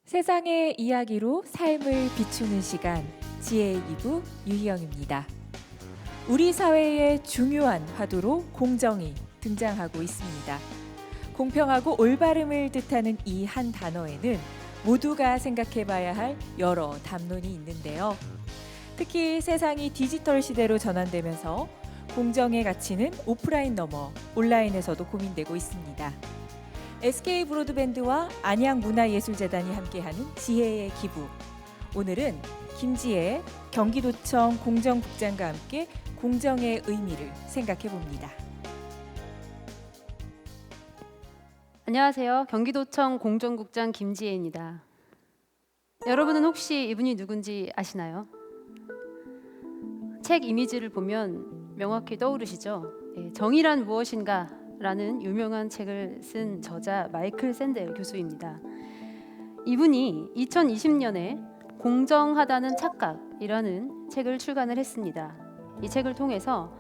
세상의 이야기로 삶을 비추는 시간, 지혜의 기부 유희영입니다. 우리 사회의 중요한 화두로 공정이 등장하고 있습니다. 공평하고 올바름을 뜻하는 이 한 단어에는 모두가 생각해봐야 할 여러 담론이 있는데요. 특히 세상이 디지털 시대로 전환되면서 공정의 가치는 오프라인 넘어 온라인에서도 고민되고 있습니다. SK 브로드밴드와 안양문화예술재단이 함께하는 지혜의 기부. 오늘은 김지혜 경기도청 공정국장과 함께 공정의 의미를 생각해 봅니다. 안녕하세요. 경기도청 공정국장 김지혜입니다. 여러분은 혹시 이분이 누군지 아시나요? 책 이미지를 보면 명확히 떠오르시죠? 정의란 무엇인가? 라는 유명한 책을 쓴 저자 마이클 샌델 교수입니다. 이분이 2020년에 공정하다는 착각이라는 책을 출간을 했습니다. 이 책을 통해서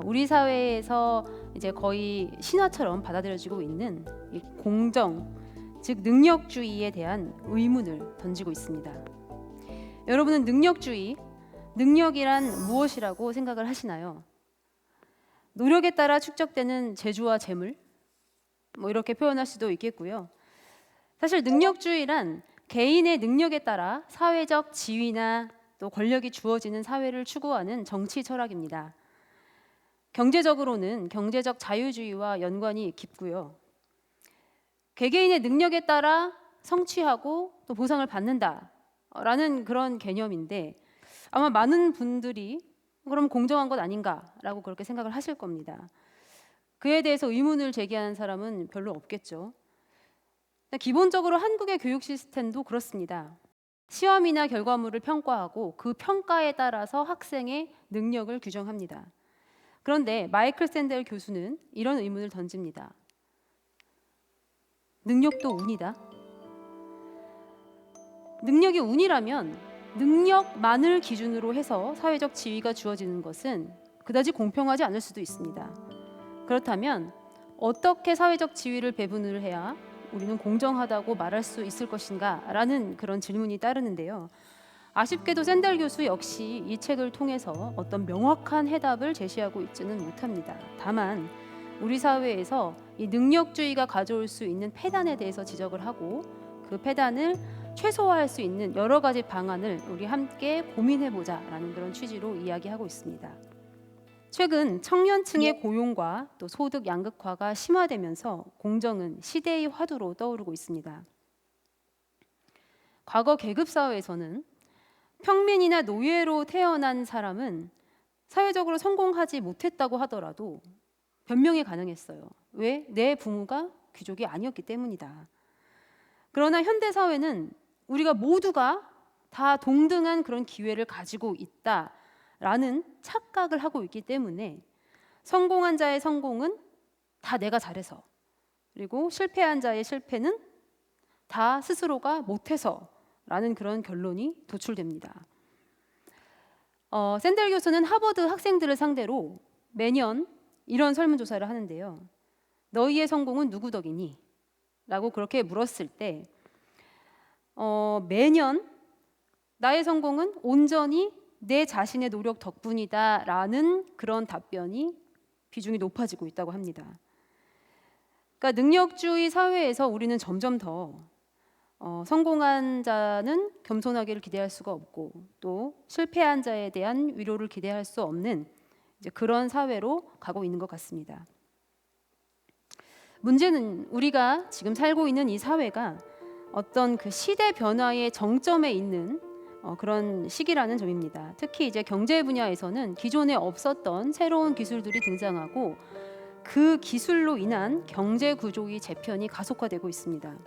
우리 사회에서 이제 거의 신화처럼 받아들여지고 있는 이 공정, 즉 능력주의에 대한 의문을 던지고 있습니다. 여러분은 능력주의, 능력이란 무엇이라고 생각을 하시나요? 노력에 따라 축적되는 재주와 재물, 이렇게 표현할 수도 있겠고요. 사실 능력주의란 개인의 능력에 따라 사회적 지위나 또 권력이 주어지는 사회를 추구하는 정치 철학입니다. 경제적으로는 경제적 자유주의와 연관이 깊고요. 개개인의 능력에 따라 성취하고 또 보상을 받는다라는 그런 개념인데 아마 많은 분들이 그럼 공정한 것 아닌가라고 그렇게 생각을 하실 겁니다. 그에 대해서 의문을 제기하는 사람은 별로 없겠죠. 기본적으로 한국의 교육 시스템도 그렇습니다. 시험이나 결과물을 평가하고 그 평가에 따라서 학생의 능력을 규정합니다. 그런데 마이클 샌델 교수는 이런 의문을 던집니다. 능력도 운이다. 능력이 운이라면 능력만을 기준으로 해서 사회적 지위가 주어지는 것은 그다지 공평하지 않을 수도 있습니다. 그렇다면 어떻게 사회적 지위를 배분을 해야 우리는 공정하다고 말할 수 있을 것인가? 라는 그런 질문이 따르는데요. 아쉽게도 샌델 교수 역시 이 책을 통해서 어떤 명확한 해답을 제시하고 있지는 못합니다. 다만 우리 사회에서 이 능력주의가 가져올 수 있는 폐단에 대해서 지적을 하고 그 폐단을 최소화할 수 있는 여러 가지 방안을 우리 함께 고민해보자라는 그런 취지로 이야기하고 있습니다. 최근 청년층의 고용과 또 소득 양극화가 심화되면서 공정은 시대의 화두로 떠오르고 있습니다. 과거 계급사회에서는 평민이나 노예로 태어난 사람은 사회적으로 성공하지 못했다고 하더라도 변명이 가능했어요. 왜? 내 부모가 귀족이 아니었기 때문이다. 그러나 현대사회는 우리가 모두가 다 동등한 그런 기회를 가지고 있다라는 착각을 하고 있기 때문에 성공한 자의 성공은 다 내가 잘해서, 그리고 실패한 자의 실패는 다 스스로가 못해서라는 그런 결론이 도출됩니다. 샌델 교수는 하버드 학생들을 상대로 매년 이런 설문조사를 하는데요. 너희의 성공은 누구 덕이니? 라고 그렇게 물었을 때 매년 나의 성공은 온전히 내 자신의 노력 덕분이다 라는 그런 답변이 비중이 높아지고 있다고 합니다. 그러니까 능력주의 사회에서 우리는 점점 더 성공한 자는 겸손하기를 기대할 수가 없고 또 실패한 자에 대한 위로를 기대할 수 없는 이제 그런 사회로 가고 있는 것 같습니다. 문제는 우리가 지금 살고 있는 이 사회가 어떤 그 시대 변화의 정점에 있는 그런 시기라는 점입니다. 특히 이제 경제 분야에서는 기존에 없었던 새로운 기술들이 등장하고 그 기술로 인한 경제 구조의 재편이 가속화되고 있습니다.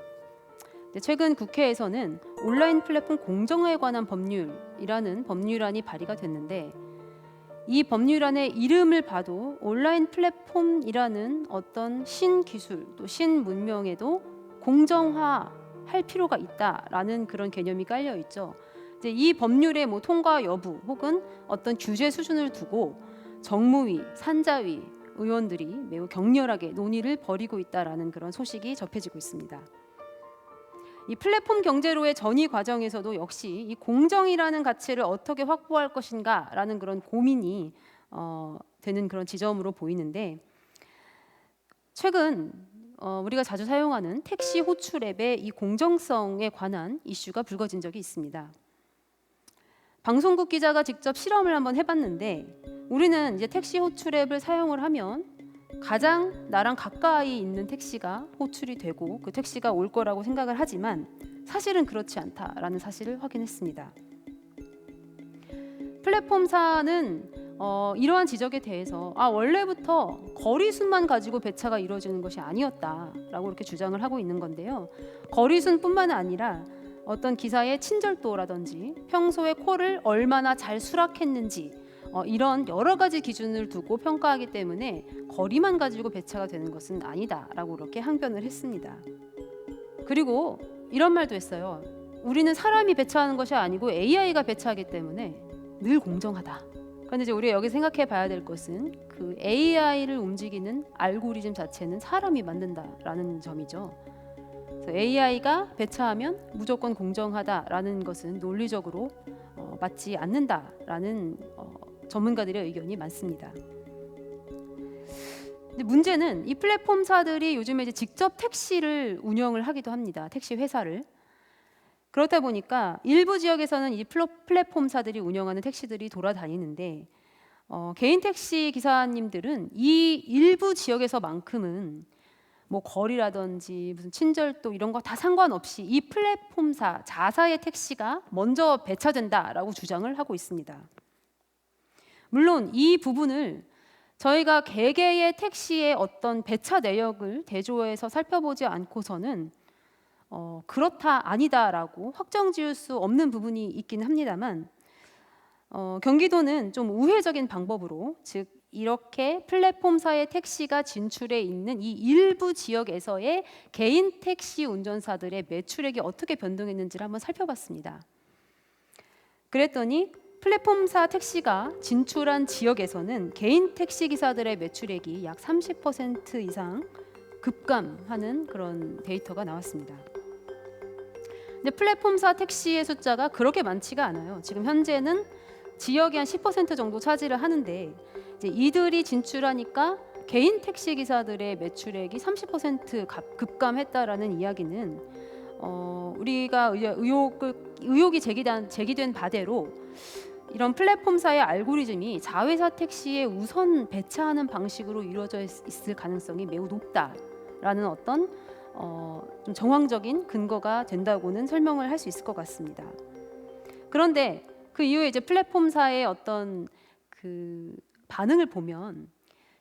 최근 국회에서는 온라인 플랫폼 공정화에 관한 법률이라는 법률안이 발의가 됐는데 이 법률안의 이름을 봐도 온라인 플랫폼이라는 어떤 신기술 또 신문명에도 공정화할 필요가 있다라는 그런 개념이 깔려 있죠. 이제 이 법률의 통과 여부 혹은 어떤 규제 수준을 두고 정무위, 산자위 의원들이 매우 격렬하게 논의를 벌이고 있다라는 그런 소식이 접해지고 있습니다. 이 플랫폼 경제로의 전이 과정에서도 역시 이 공정이라는 가치를 어떻게 확보할 것인가라는 그런 고민이 되는 그런 지점으로 보이는데, 최근 우리가 자주 사용하는 택시 호출 앱의 이 공정성에 관한 이슈가 불거진 적이 있습니다. 방송국 기자가 직접 실험을 한번 해봤는데, 우리는 이제 택시 호출 앱을 사용을 하면 가장 나랑 가까이 있는 택시가 호출이 되고 그 택시가 올 거라고 생각을 하지만 사실은 그렇지 않다라는 사실을 확인했습니다. 플랫폼사는 이러한 지적에 대해서 원래부터 거리수만 가지고 배차가 이루어지는 것이 아니었다라고 이렇게 주장을 하고 있는 건데요. 거리수뿐만 아니라 어떤 기사의 친절도라든지 평소에 콜을 얼마나 잘 수락했는지 이런 여러 가지 기준을 두고 평가하기 때문에 거리만 가지고 배차가 되는 것은 아니다라고 이렇게 항변을 했습니다. 그리고 이런 말도 했어요. 우리는 사람이 배차하는 것이 아니고 AI가 배차하기 때문에 늘 공정하다. 그런데 이제 우리가 여기 생각해 봐야 될 것은 그 AI를 움직이는 알고리즘 자체는 사람이 만든다라는 점이죠. 그래서 AI가 배차하면 무조건 공정하다라는 것은 논리적으로 맞지 않는다라는 전문가들의 의견이 많습니다. 근데 문제는 이 플랫폼사들이 요즘에 이제 직접 택시를 운영을 하기도 합니다. 택시 회사를. 그렇다 보니까 일부 지역에서는 이 플랫폼사들이 운영하는 택시들이 돌아다니는데 개인 택시 기사님들은 이 일부 지역에서만큼은 뭐 거리라든지 무슨 친절도 이런 거 다 상관없이 이 플랫폼사 자사의 택시가 먼저 배차된다라고 주장을 하고 있습니다. 물론 이 부분을 저희가 개개의 택시의 어떤 배차 내역을 대조해서 살펴보지 않고서는 그렇다 아니다라고 확정 지을 수 없는 부분이 있긴 합니다만, 경기도는 좀 우회적인 방법으로, 즉 이렇게 플랫폼사의 택시가 진출해 있는 이 일부 지역에서의 개인 택시 운전사들의 매출액이 어떻게 변동했는지를 한번 살펴봤습니다. 그랬더니 플랫폼사 택시가 진출한 지역에서는 개인 택시 기사들의 매출액이 약 30% 이상 급감하는 그런 데이터가 나왔습니다. 근데 플랫폼사 택시의 숫자가 그렇게 많지가 않아요. 지금 현재는 지역이 한 10% 정도 차지를 하는데, 이제 이들이 진출하니까 개인 택시 기사들의 매출액이 30% 급감했다라는 이야기는 우리가 의혹이 제기된 바대로 이런 플랫폼사의 알고리즘이 자회사 택시에 우선 배차하는 방식으로 이루어져 있을 가능성이 매우 높다라는 어떤 좀 정황적인 근거가 된다고는 설명을 할 수 있을 것 같습니다. 그런데 그 이후에 이제 플랫폼사의 어떤 그 반응을 보면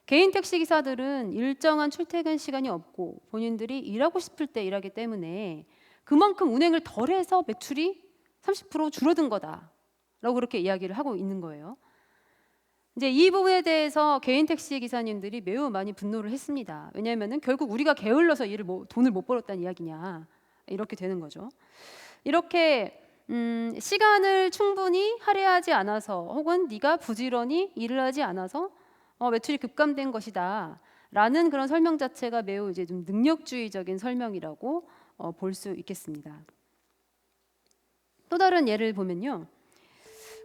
개인 택시 기사들은 일정한 출퇴근 시간이 없고 본인들이 일하고 싶을 때 일하기 때문에 그만큼 운행을 덜해서 매출이 30% 줄어든 거다라고 그렇게 이야기를 하고 있는 거예요. 이제 이 부분에 대해서 개인 택시 기사님들이 매우 많이 분노를 했습니다. 왜냐하면은 결국 우리가 게을러서 돈을 못 벌었다는 이야기냐, 이렇게 되는 거죠. 이렇게 시간을 충분히 할애하지 않아서 혹은 네가 부지런히 일을 하지 않아서 매출이 급감된 것이다 라는 그런 설명 자체가 매우 이제 좀 능력주의적인 설명이라고 볼 수 있겠습니다. 또 다른 예를 보면요,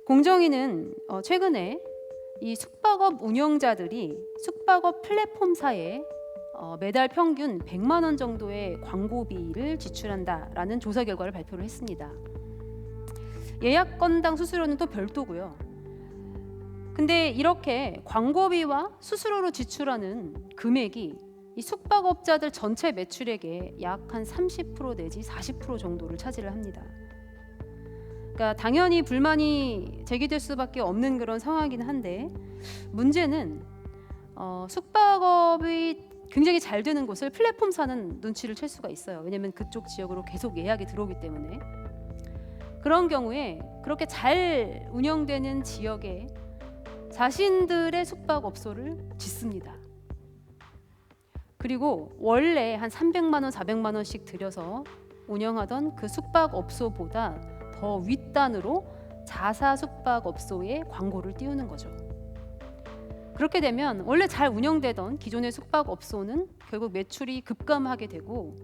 공정위는 최근에 이 숙박업 운영자들이 숙박업 플랫폼사에 매달 평균 100만 원 정도의 광고비를 지출한다라는 조사 결과를 발표를 했습니다. 예약 건당 수수료는 또 별도고요. 근데 이렇게 광고비와 수수료로 지출하는 금액이 이 숙박업자들 전체 매출액의 약 한 30% 내지 40% 정도를 차지를 합니다. 그러니까 당연히 불만이 제기될 수밖에 없는 그런 상황이긴 한데, 문제는 숙박업이 굉장히 잘 되는 곳을 플랫폼사는 눈치를 챌 수가 있어요. 왜냐하면 그쪽 지역으로 계속 예약이 들어오기 때문에. 그런 경우에 그렇게 잘 운영되는 지역에 자신들의 숙박업소를 짓습니다. 그리고 원래 한 300만 원, 400만 원씩 들여서 운영하던 그 숙박업소보다 더 윗단으로 자사 숙박업소에 광고를 띄우는 거죠. 그렇게 되면 원래 잘 운영되던 기존의 숙박업소는 결국 매출이 급감하게 되고,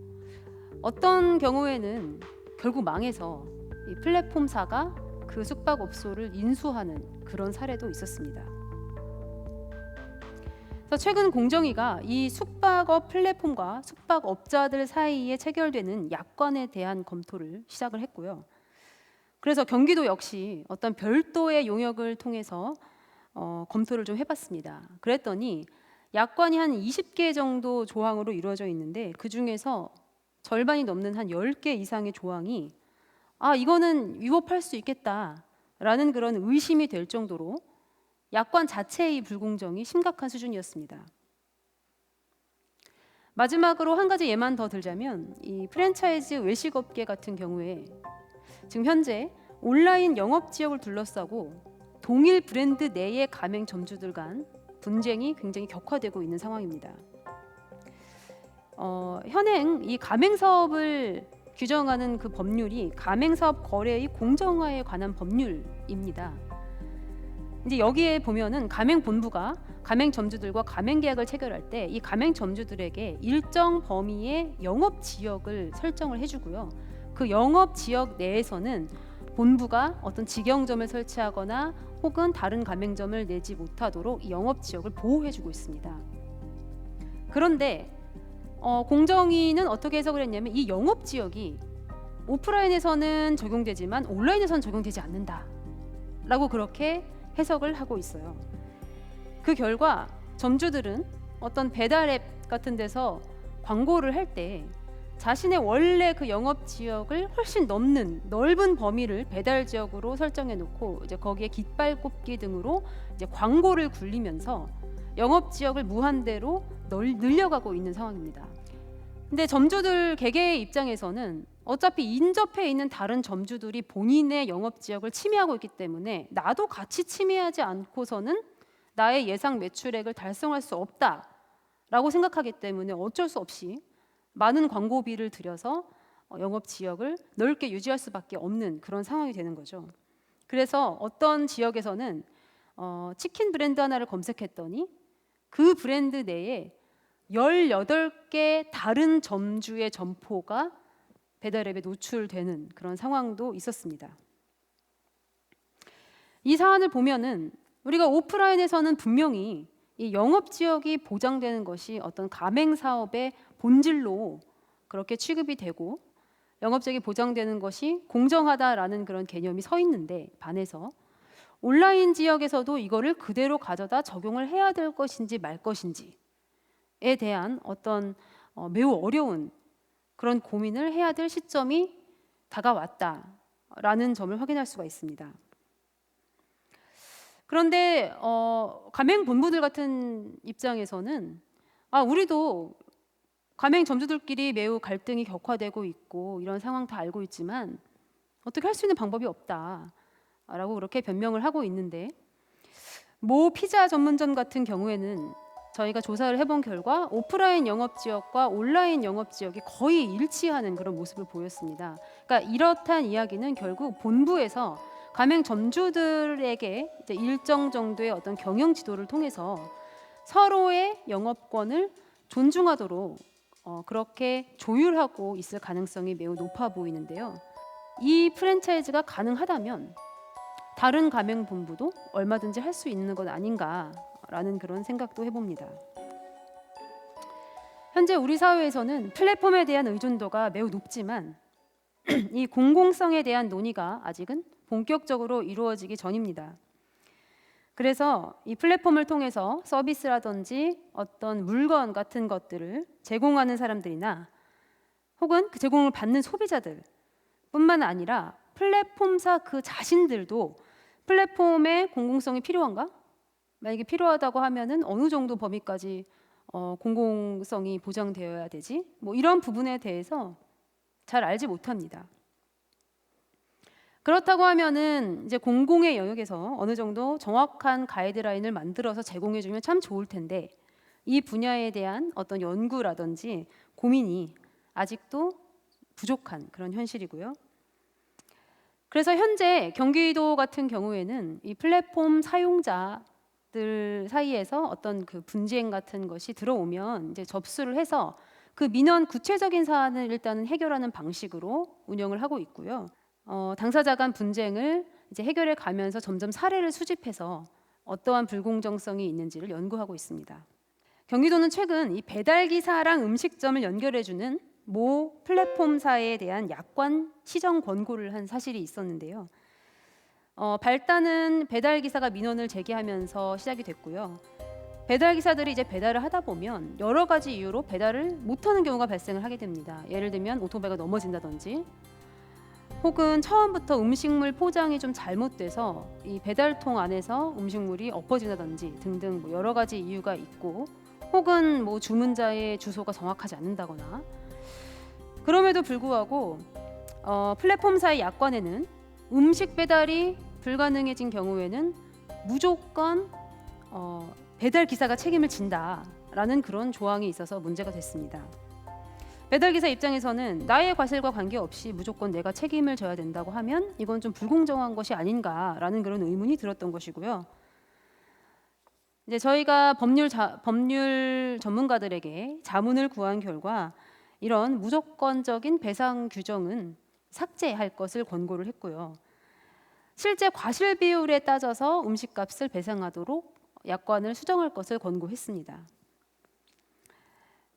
어떤 경우에는 결국 망해서 이 플랫폼사가 그 숙박업소를 인수하는 그런 사례도 있었습니다. 그래서 최근 공정위가 이 숙박업 플랫폼과 숙박업자들 사이에 체결되는 약관에 대한 검토를 시작을 했고요. 그래서 경기도 역시 어떤 별도의 용역을 통해서 검토를 좀 해봤습니다. 그랬더니 약관이 한 20개 정도 조항으로 이루어져 있는데 그 중에서 절반이 넘는 한 10개 이상의 조항이 이거는 위법할 수 있겠다라는 그런 의심이 될 정도로 약관 자체의 불공정이 심각한 수준이었습니다. 마지막으로 한 가지 예만 더 들자면 이 프랜차이즈 외식업계 같은 경우에 지금 현재 온라인 영업 지역을 둘러싸고 동일 브랜드 내의 가맹점주들 간 분쟁이 굉장히 격화되고 있는 상황입니다. 현행 이 가맹사업을 규정하는 그 법률이 가맹사업 거래의 공정화에 관한 법률입니다. 이제 여기에 보면은 가맹본부가 가맹점주들과 가맹계약을 체결할 때 이 가맹점주들에게 일정 범위의 영업 지역을 설정을 해주고요. 그 영업 지역 내에서는 본부가 어떤 직영점을 설치하거나 혹은 다른 가맹점을 내지 못하도록 이 영업 지역을 보호해주고 있습니다. 그런데 공정위는 어떻게 해석을 했냐면 이 영업 지역이 오프라인에서는 적용되지만 온라인에서는 적용되지 않는다라고 그렇게 해석을 하고 있어요. 그 결과 점주들은 어떤 배달 앱 같은 데서 광고를 할 때 자신의 원래 그 영업 지역을 훨씬 넘는 넓은 범위를 배달 지역으로 설정해 놓고 이제 거기에 깃발 꽂기 등으로 이제 광고를 굴리면서 영업 지역을 무한대로 늘려가고 있는 상황입니다. 근데 점주들 개개의 입장에서는 어차피 인접해 있는 다른 점주들이 본인의 영업 지역을 침해하고 있기 때문에 나도 같이 침해하지 않고서는 나의 예상 매출액을 달성할 수 없다라고 생각하기 때문에 어쩔 수 없이 많은 광고비를 들여서 영업 지역을 넓게 유지할 수밖에 없는 그런 상황이 되는 거죠. 그래서 어떤 지역에서는 치킨 브랜드 하나를 검색했더니 그 브랜드 내에 18개 다른 점주의 점포가 배달앱에 노출되는 그런 상황도 있었습니다. 이 사안을 보면은 우리가 오프라인에서는 분명히 이 영업 지역이 보장되는 것이 어떤 가맹 사업의 본질로 그렇게 취급이 되고 영업 지역이 보장되는 것이 공정하다라는 그런 개념이 서 있는데 반해서 온라인 지역에서도 이거를 그대로 가져다 적용을 해야 될 것인지 말 것인지에 대한 어떤 매우 어려운 그런 고민을 해야 될 시점이 다가왔다라는 점을 확인할 수가 있습니다. 그런데 가맹 본부들 같은 입장에서는 우리도 가맹 점주들끼리 매우 갈등이 격화되고 있고 이런 상황 다 알고 있지만 어떻게 할 수 있는 방법이 없다라고 그렇게 변명을 하고 있는데 모 피자 전문점 같은 경우에는 저희가 조사를 해본 결과 오프라인 영업 지역과 온라인 영업 지역이 거의 일치하는 그런 모습을 보였습니다. 그러니까 이렇다는 이야기는 결국 본부에서 가맹 점주들에게 이제 일정 정도의 어떤 경영 지도를 통해서 서로의 영업권을 존중하도록 그렇게 조율하고 있을 가능성이 매우 높아 보이는데요. 이 프랜차이즈가 가능하다면 다른 가맹 본부도 얼마든지 할 수 있는 것 아닌가라는 그런 생각도 해봅니다. 현재 우리 사회에서는 플랫폼에 대한 의존도가 매우 높지만 이 공공성에 대한 논의가 아직은 본격적으로 이루어지기 전입니다. 그래서 이 플랫폼을 통해서 서비스라든지 어떤 물건 같은 것들을 제공하는 사람들이나 혹은 그 제공을 받는 소비자들 뿐만 아니라 플랫폼사 그 자신들도 플랫폼의 공공성이 필요한가? 만약에 필요하다고 하면은 어느 정도 범위까지 공공성이 보장되어야 되지? 뭐 이런 부분에 대해서 잘 알지 못합니다. 그렇다고 하면은 이제 공공의 영역에서 어느 정도 정확한 가이드라인을 만들어서 제공해주면 참 좋을 텐데 이 분야에 대한 어떤 연구라든지 고민이 아직도 부족한 그런 현실이고요. 그래서 현재 경기도 같은 경우에는 이 플랫폼 사용자들 사이에서 어떤 그 분쟁 같은 것이 들어오면 이제 접수를 해서 그 민원 구체적인 사안을 일단은 해결하는 방식으로 운영을 하고 있고요. 당사자 간 분쟁을 이제 해결해 가면서 점점 사례를 수집해서 어떠한 불공정성이 있는지를 연구하고 있습니다. 경기도는 최근 이 배달 기사랑 음식점을 연결해주는 모 플랫폼사에 대한 약관 시정 권고를 한 사실이 있었는데요. 발단은 배달 기사가 민원을 제기하면서 시작이 됐고요. 배달 기사들이 이제 배달을 하다 보면 여러 가지 이유로 배달을 못하는 경우가 발생을 하게 됩니다. 예를 들면 오토바이가 넘어진다든지, 혹은 처음부터 음식물 포장이 좀 잘못돼서 이 배달통 안에서 음식물이 엎어진다든지 등등 뭐 여러 가지 이유가 있고, 혹은 뭐 주문자의 주소가 정확하지 않는다거나. 그럼에도 불구하고 플랫폼사의 약관에는 음식 배달이 불가능해진 경우에는 무조건 배달 기사가 책임을 진다라는 그런 조항이 있어서 문제가 됐습니다. 배달 기사 입장에서는 나의 과실과 관계없이 무조건 내가 책임을 져야 된다고 하면 이건 좀 불공정한 것이 아닌가라는 그런 의문이 들었던 것이고요. 이제 저희가 법률 전문가들에게 자문을 구한 결과 이런 무조건적인 배상 규정은 삭제할 것을 권고를 했고요. 실제 과실 비율에 따져서 음식값을 배상하도록 약관을 수정할 것을 권고했습니다.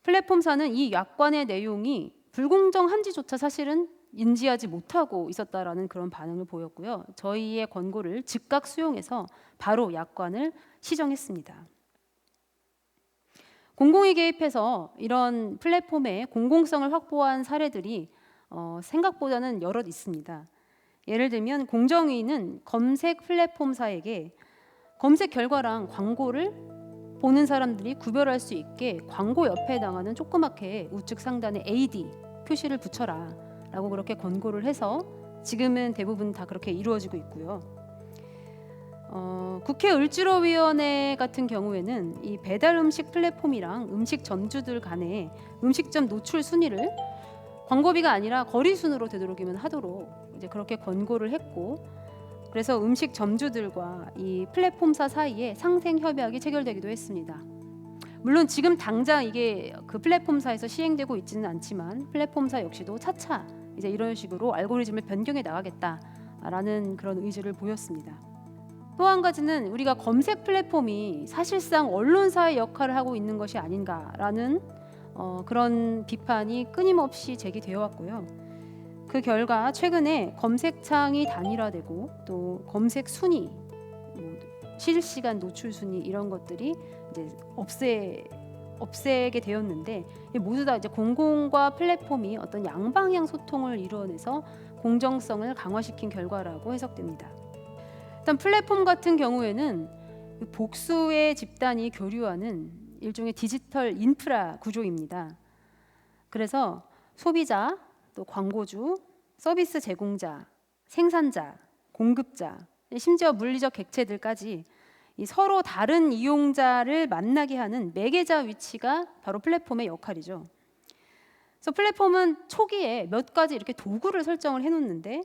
플랫폼사는 이 약관의 내용이 불공정한지조차 사실은 인지하지 못하고 있었다라는 그런 반응을 보였고요. 저희의 권고를 즉각 수용해서 바로 약관을 시정했습니다. 공공이 개입해서 이런 플랫폼의 공공성을 확보한 사례들이 생각보다는 여럿 있습니다. 예를 들면 공정위는 검색 플랫폼사에게 검색 결과랑 광고를 보는 사람들이 구별할 수 있게 광고 옆에 해당하는 조그맣게 우측 상단에 AD 표시를 붙여라 라고 그렇게 권고를 해서 지금은 대부분 다 그렇게 이루어지고 있고요. 국회 을지로위원회 같은 경우에는 이 배달 음식 플랫폼이랑 음식점주들 간의 음식점 노출 순위를 광고비가 아니라 거리 순으로 되도록이면 하도록 이제 그렇게 권고를 했고, 그래서 음식점주들과 이 플랫폼사 사이에 상생 협약이 체결되기도 했습니다. 물론 지금 당장 이게 그 플랫폼사에서 시행되고 있지는 않지만 플랫폼사 역시도 차차 이제 이런 식으로 알고리즘을 변경해 나가겠다라는 그런 의지를 보였습니다. 또 한 가지는 우리가 검색 플랫폼이 사실상 언론사의 역할을 하고 있는 것이 아닌가라는 그런 비판이 끊임없이 제기되어 왔고요. 그 결과 최근에 검색창이 단일화되고 또 검색 순위, 실시간 노출 순위 이런 것들이 이제 없애게 되었는데, 모두 다 이제 공공과 플랫폼이 어떤 양방향 소통을 이루어내서 공정성을 강화시킨 결과라고 해석됩니다. 일단 플랫폼 같은 경우에는 복수의 집단이 교류하는 일종의 디지털 인프라 구조입니다. 그래서 소비자, 또 광고주, 서비스 제공자, 생산자, 공급자, 심지어 물리적 객체들까지 이 서로 다른 이용자를 만나게 하는 매개자 위치가 바로 플랫폼의 역할이죠. 그래서 플랫폼은 초기에 몇 가지 이렇게 도구를 설정을 해놓는데,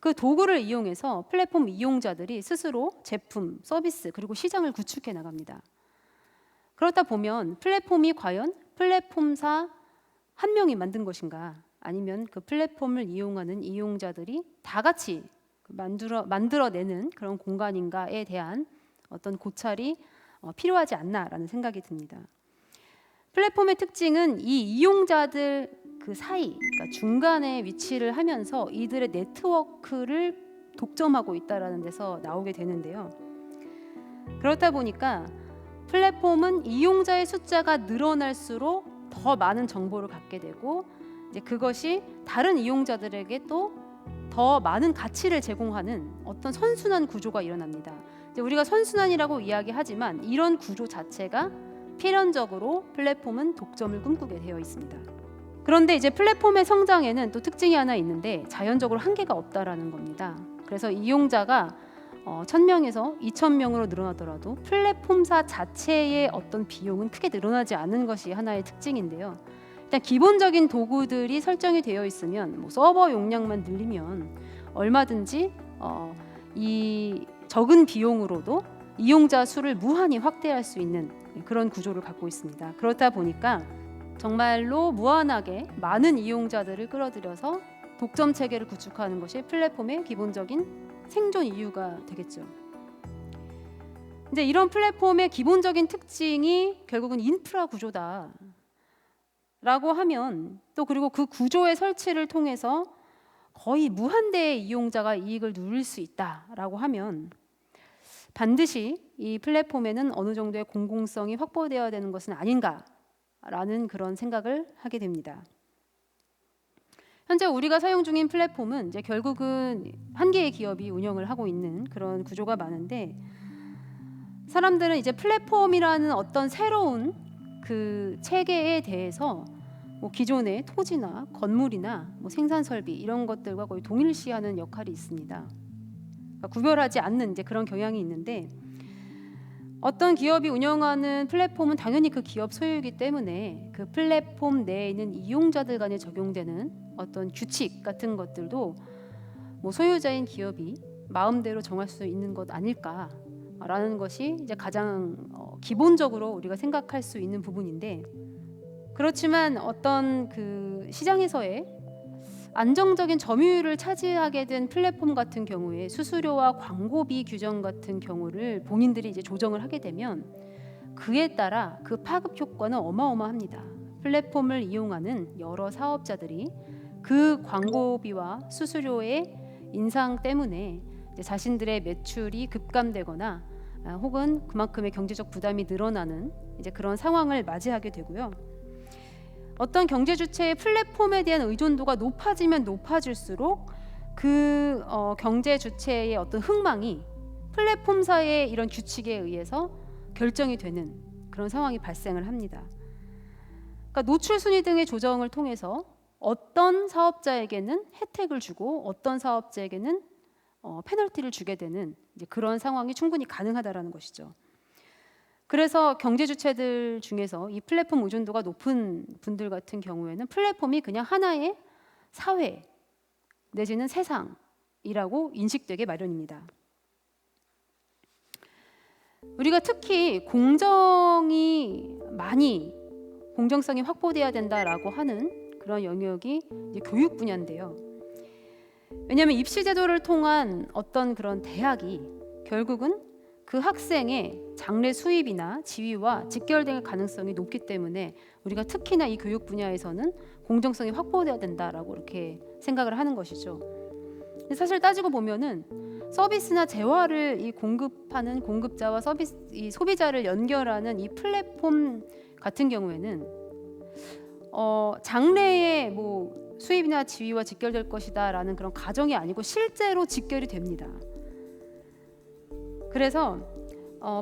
그 도구를 이용해서 플랫폼 이용자들이 스스로 제품, 서비스 그리고 시장을 구축해 나갑니다. 그렇다 보면 플랫폼이 과연 플랫폼사 한 명이 만든 것인가, 아니면 그 플랫폼을 이용하는 이용자들이 다 같이 만들어내는 그런 공간인가에 대한 어떤 고찰이 필요하지 않나라는 생각이 듭니다. 플랫폼의 특징은 이 이용자들 그 사이, 그러니까 중간에 위치를 하면서 이들의 네트워크를 독점하고 있다라는 데서 나오게 되는데요. 그렇다 보니까 플랫폼은 이용자의 숫자가 늘어날수록 더 많은 정보를 갖게 되고, 이제 그것이 다른 이용자들에게 또 더 많은 가치를 제공하는 어떤 선순환 구조가 일어납니다. 이제 우리가 선순환이라고 이야기하지만 이런 구조 자체가 필연적으로 플랫폼은 독점을 꿈꾸게 되어 있습니다. 그런데 이제 플랫폼의 성장에는 또 특징이 하나 있는데 자연적으로 한계가 없다라는 겁니다. 그래서 이용자가 1000명에서 2000명으로 늘어나더라도 플랫폼사 자체의 어떤 비용은 크게 늘어나지 않는 것이 하나의 특징인데요. 일단 기본적인 도구들이 설정이 되어 있으면 뭐 서버 용량만 늘리면 얼마든지 이 적은 비용으로도 이용자 수를 무한히 확대할 수 있는 그런 구조를 갖고 있습니다. 그렇다 보니까 정말로 무한하게 많은 이용자들을 끌어들여서 독점 체계를 구축하는 것이 플랫폼의 기본적인 생존 이유가 되겠죠. 이제 이런 플랫폼의 기본적인 특징이 결국은 인프라 구조다 라고 하면, 또 그리고 그 구조의 설치를 통해서 거의 무한대의 이용자가 이익을 누릴 수 있다라고 하면, 반드시 이 플랫폼에는 어느 정도의 공공성이 확보되어야 되는 것은 아닌가라는 그런 생각을 하게 됩니다. 현재 우리가 사용 중인 플랫폼은 이제 결국은 한 개의 기업이 운영을 하고 있는 그런 구조가 많은데, 사람들은 이제 플랫폼이라는 어떤 새로운 그 체계에 대해서 뭐 기존의 토지나 건물이나 뭐 생산 설비 이런 것들과 거의 동일시하는 역할이 있습니다. 그러니까 구별하지 않는 이제 그런 경향이 있는데, 어떤 기업이 운영하는 플랫폼은 당연히 그 기업 소유이기 때문에 그 플랫폼 내에 있는 이용자들 간에 적용되는 어떤 규칙 같은 것들도 뭐 소유자인 기업이 마음대로 정할 수 있는 것 아닐까라는 것이 이제 가장 기본적으로 우리가 생각할 수 있는 부분인데, 그렇지만 어떤 그 시장에서의 안정적인 점유율을 차지하게 된 플랫폼 같은 경우에 수수료와 광고비 규정 같은 경우를 본인들이 이제 조정을 하게 되면 그에 따라 그 파급 효과는 어마어마합니다. 플랫폼을 이용하는 여러 사업자들이 그 광고비와 수수료의 인상 때문에 이제 자신들의 매출이 급감되거나 혹은 그만큼의 경제적 부담이 늘어나는 이제 그런 상황을 맞이하게 되고요. 어떤 경제 주체의 플랫폼에 대한 의존도가 높아지면 높아질수록 그 경제 주체의 어떤 흥망이 플랫폼사의 이런 규칙에 의해서 결정이 되는 그런 상황이 발생을 합니다. 그러니까 노출 순위 등의 조정을 통해서 어떤 사업자에게는 혜택을 주고 어떤 사업자에게는 페널티를 주게 되는 이제 그런 상황이 충분히 가능하다라는 것이죠. 그래서 경제 주체들 중에서 이 플랫폼 의존도가 높은 분들 같은 경우에는 플랫폼이 그냥 하나의 사회 내지는 세상이라고 인식되게 마련입니다. 우리가 특히 공정성이 확보돼야 된다라고 하는 그런 영역이 이제 교육 분야인데요. 왜냐하면 입시 제도를 통한 어떤 그런 대학이 결국은 그 학생의 장래 수입이나 지위와 직결될 가능성이 높기 때문에 우리가 특히나 이 교육 분야에서는 공정성이 확보돼야 된다라고 이렇게 생각을 하는 것이죠. 사실 따지고 보면은 서비스나 재화를 이 공급하는 공급자와 이 소비자를 연결하는 이 플랫폼 같은 경우에는 장래에 뭐 수입이나 지위와 직결될 것이다라는 그런 가정이 아니고 실제로 직결이 됩니다. 그래서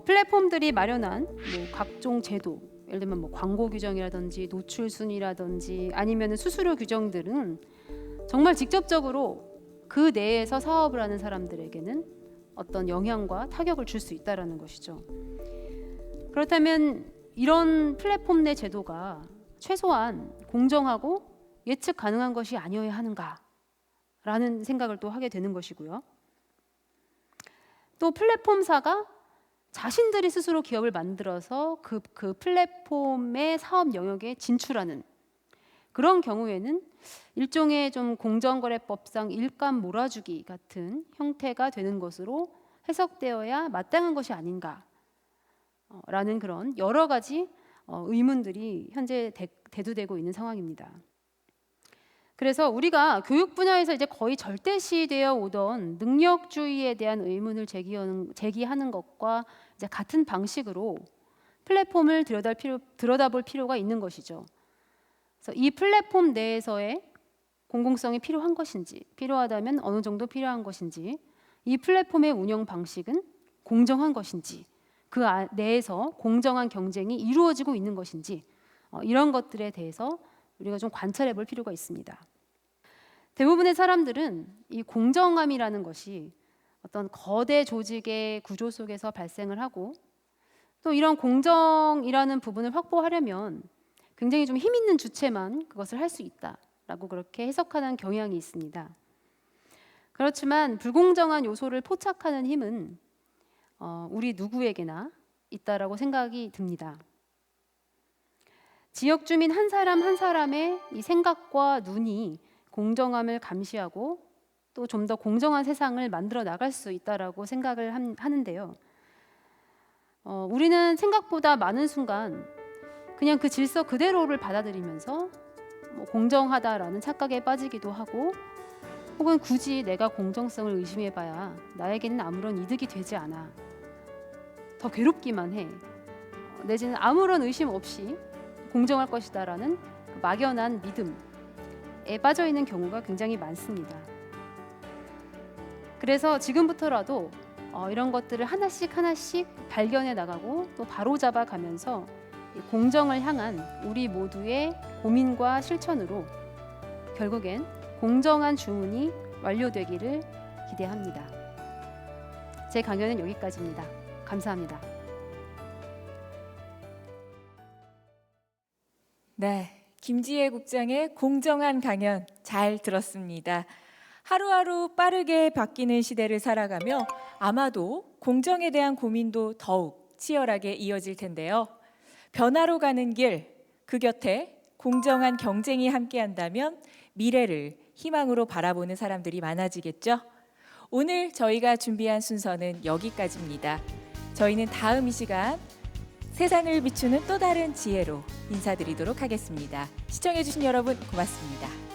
플랫폼들이 마련한 뭐 각종 제도, 예를 들면 뭐 광고 규정이라든지 노출 순위라든지 아니면 수수료 규정들은 정말 직접적으로 그 내에서 사업을 하는 사람들에게는 어떤 영향과 타격을 줄 수 있다라는 것이죠. 그렇다면 이런 플랫폼 내 제도가 최소한 공정하고 예측 가능한 것이 아니어야 하는가라는 생각을 또 하게 되는 것이고요. 또 플랫폼사가 자신들이 스스로 기업을 만들어서 그 플랫폼의 사업 영역에 진출하는 그런 경우에는 일종의 좀 공정거래법상 일감 몰아주기 같은 형태가 되는 것으로 해석되어야 마땅한 것이 아닌가라는 그런 여러 가지 의문들이 현재 대두되고 있는 상황입니다. 그래서 우리가 교육 분야에서 이제 거의 절대시되어 오던 능력주의에 대한 의문을 제기하는 것과 이제 같은 방식으로 플랫폼을 들여다볼 필요가 있는 것이죠. 그래서 이 플랫폼 내에서의 공공성이 필요한 것인지, 필요하다면 어느 정도 필요한 것인지, 이 플랫폼의 운영 방식은 공정한 것인지, 그 내에서 공정한 경쟁이 이루어지고 있는 것인지, 이런 것들에 대해서 우리가 좀 관찰해 볼 필요가 있습니다. 대부분의 사람들은 이 공정함이라는 것이 어떤 거대 조직의 구조 속에서 발생을 하고, 또 이런 공정이라는 부분을 확보하려면 굉장히 좀 힘 있는 주체만 그것을 할 수 있다라고 그렇게 해석하는 경향이 있습니다. 그렇지만 불공정한 요소를 포착하는 힘은 우리 누구에게나 있다라고 생각이 듭니다. 지역 주민 한 사람 한 사람의 이 생각과 눈이 공정함을 감시하고 또 좀 더 공정한 세상을 만들어 나갈 수 있다라고 생각을 하는데요. 우리는 생각보다 많은 순간 그냥 그 질서 그대로를 받아들이면서 뭐 공정하다라는 착각에 빠지기도 하고, 혹은 굳이 내가 공정성을 의심해봐야 나에게는 아무런 이득이 되지 않아, 더 괴롭기만 해, 내지는 아무런 의심 없이 공정할 것이다라는 막연한 믿음에 빠져 있는 경우가 굉장히 많습니다. 그래서 지금부터라도 이런 것들을 하나씩 하나씩 발견해 나가고 또 바로잡아 가면서 공정을 향한 우리 모두의 고민과 실천으로 결국엔 공정한 주문이 완료되기를 기대합니다. 제 강연은 여기까지입니다. 감사합니다. 네, 김지혜 국장의 공정한 강연 잘 들었습니다. 하루하루 빠르게 바뀌는 시대를 살아가며 아마도 공정에 대한 고민도 더욱 치열하게 이어질 텐데요. 변화로 가는 길, 그 곁에 공정한 경쟁이 함께한다면 미래를 희망으로 바라보는 사람들이 많아지겠죠. 오늘 저희가 준비한 순서는 여기까지입니다. 저희는 다음 이 시간 세상을 비추는 또 다른 지혜로 인사드리도록 하겠습니다. 시청해주신 여러분 고맙습니다.